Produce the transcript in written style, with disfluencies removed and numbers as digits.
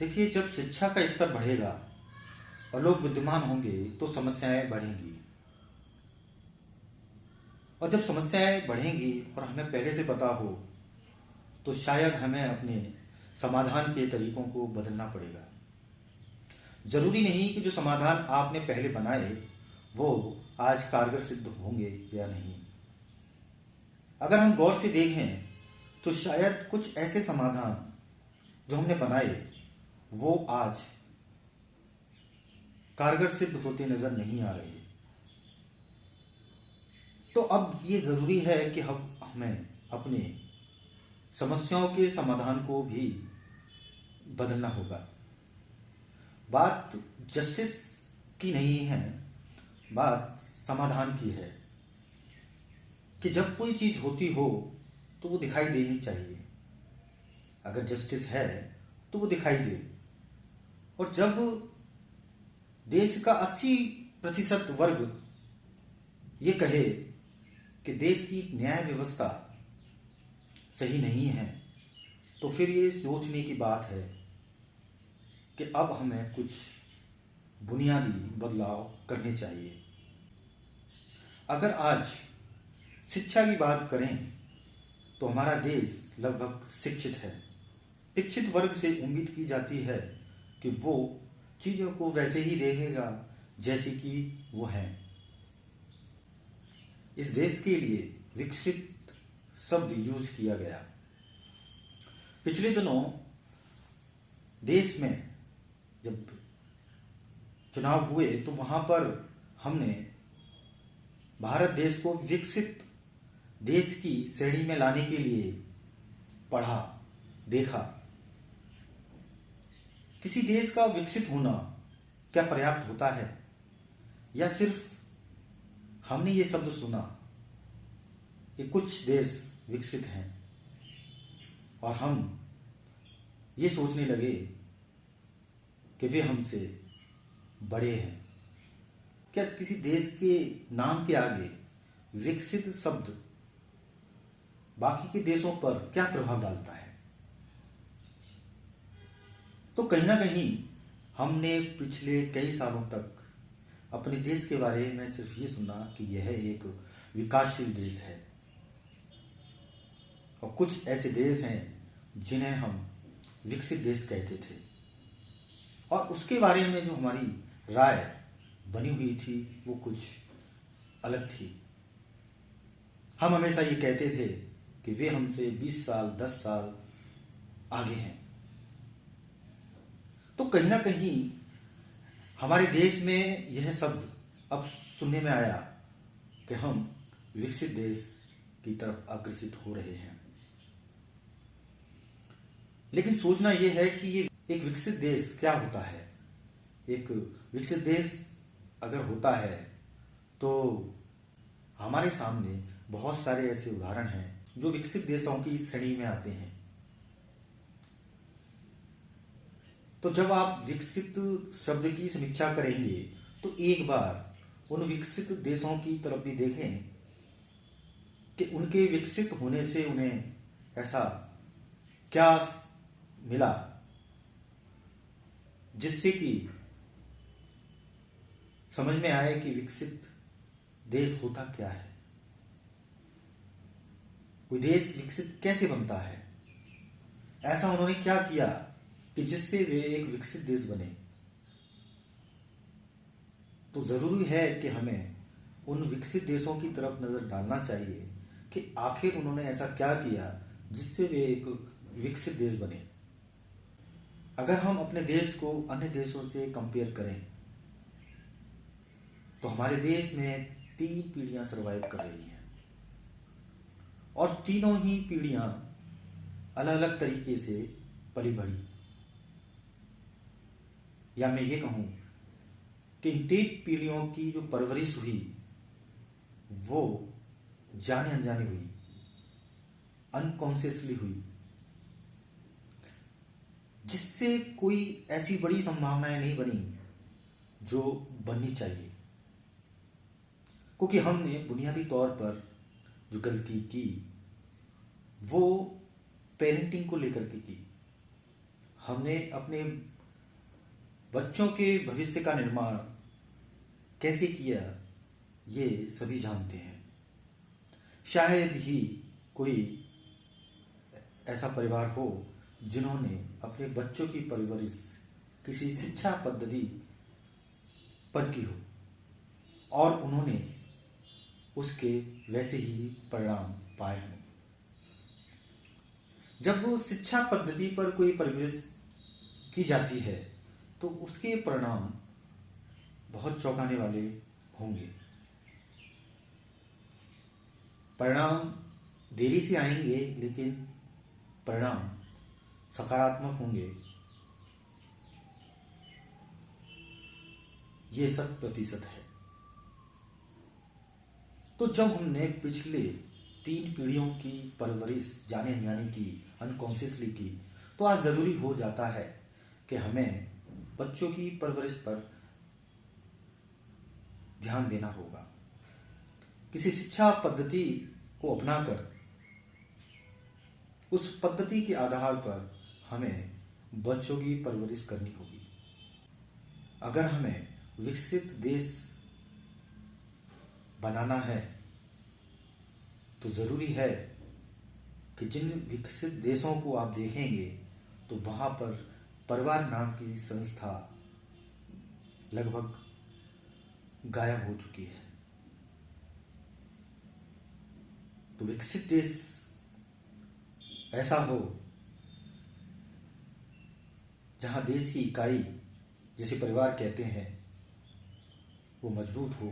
देखिए, जब शिक्षा का स्तर बढ़ेगा और लोग बुद्धिमान होंगे तो समस्याएं बढ़ेंगी। और जब समस्याएं बढ़ेंगी और हमें पहले से पता हो तो शायद हमें अपने समाधान के तरीकों को बदलना पड़ेगा। जरूरी नहीं कि जो समाधान आपने पहले बनाए वो आज कारगर सिद्ध होंगे या नहीं। अगर हम गौर से देखें तो शायद कुछ ऐसे समाधान जो हमने बनाए वो आज कारगर सिद्ध होते नजर नहीं आ रहे। तो अब ये जरूरी है कि हम हमें अपने समस्याओं के समाधान को भी बदलना होगा। बात जस्टिस की नहीं है, बात समाधान की है कि जब कोई चीज होती हो तो वो दिखाई देनी चाहिए। अगर जस्टिस है तो वो दिखाई दे। और जब देश का 80% वर्ग ये कहे कि देश की न्याय व्यवस्था सही नहीं है तो फिर ये सोचने की बात है कि अब हमें कुछ बुनियादी बदलाव करने चाहिए। अगर आज शिक्षा की बात करें तो हमारा देश लगभग शिक्षित है। शिक्षित वर्ग से उम्मीद की जाती है कि वो चीजों को वैसे ही देखेगा जैसे कि वो हैं। इस देश के लिए विकसित शब्द यूज किया गया। पिछले दिनों देश में जब चुनाव हुए तो वहां पर हमने भारत देश को विकसित देश की श्रेणी में लाने के लिए पढ़ा, देखा। किसी देश का विकसित होना क्या पर्याप्त होता है, या सिर्फ हमने ये शब्द सुना कि कुछ देश विकसित हैं और हम ये सोचने लगे कि वे हमसे बड़े हैं। क्या किसी देश के नाम के आगे विकसित शब्द बाकी के देशों पर क्या प्रभाव डालता है? तो कहीं ना कहीं हमने पिछले कई सालों तक अपने देश के बारे में सिर्फ ये सुना कि यह एक विकासशील देश है, और कुछ ऐसे देश हैं जिन्हें हम विकसित देश कहते थे, और उसके बारे में जो हमारी राय बनी हुई थी वो कुछ अलग थी। हम हमेशा ये कहते थे कि वे हमसे 20 साल 10 साल आगे हैं। तो कहीं ना कहीं हमारे देश में यह शब्द अब सुनने में आया कि हम विकसित देश की तरफ अग्रसित हो रहे हैं। लेकिन सोचना यह है कि ये एक विकसित देश क्या होता है। एक विकसित देश अगर होता है तो हमारे सामने बहुत सारे ऐसे उदाहरण हैं जो विकसित देशों की श्रेणी में आते हैं। तो जब आप विकसित शब्द की समीक्षा करेंगे तो एक बार उन विकसित देशों की तरफ भी देखें कि उनके विकसित होने से उन्हें ऐसा क्या मिला जिससे कि समझ में आए कि विकसित देश होता क्या है, कोई देश विकसित कैसे बनता है, ऐसा उन्होंने क्या किया कि जिससे वे एक विकसित देश बने। तो जरूरी है कि हमें उन विकसित देशों की तरफ नजर डालना चाहिए कि आखिर उन्होंने ऐसा क्या किया जिससे वे एक विकसित देश बने। अगर हम अपने देश को अन्य देशों से कंपेयर करें तो हमारे देश में 3 पीढ़ियां सरवाइव कर रही हैं, और तीनों ही पीढ़ियां अलग अलग तरीके से पली बढ़ी। या मैं ये कहूं कि इन 3 पीढ़ियों की जो परवरिश हुई वो जाने अनजाने हुई, अनकॉन्शियसली हुई, जिससे कोई ऐसी बड़ी संभावनाएं नहीं बनी जो बननी चाहिए। क्योंकि हमने बुनियादी तौर पर जो गलती की वो पेरेंटिंग को लेकर के की। हमने अपने बच्चों के भविष्य का निर्माण कैसे किया, ये सभी जानते हैं। शायद ही कोई ऐसा परिवार हो जिन्होंने अपने बच्चों की परवरिश किसी शिक्षा पद्धति पर की हो और उन्होंने उसके वैसे ही परिणाम पाए हों। जब वो शिक्षा पद्धति पर कोई परवरिश की जाती है तो उसके परिणाम बहुत चौंकाने वाले होंगे। परिणाम देरी से आएंगे, लेकिन परिणाम सकारात्मक होंगे, ये 100% है। तो जब हमने पिछले 3 पीढ़ियों की परवरिश जाने अनजाने की, अनकॉन्शियसली की, तो आज जरूरी हो जाता है कि हमें बच्चों की परवरिश पर ध्यान देना होगा। किसी शिक्षा पद्धति को अपनाकर उस पद्धति के आधार पर हमें बच्चों की परवरिश करनी होगी। अगर हमें विकसित देश बनाना है तो जरूरी है कि जिन विकसित देशों को आप देखेंगे तो वहां पर परिवार नाम की संस्था लगभग गायब हो चुकी है। तो विकसित देश ऐसा हो जहां देश की इकाई, जिसे परिवार कहते हैं, वो मजबूत हो,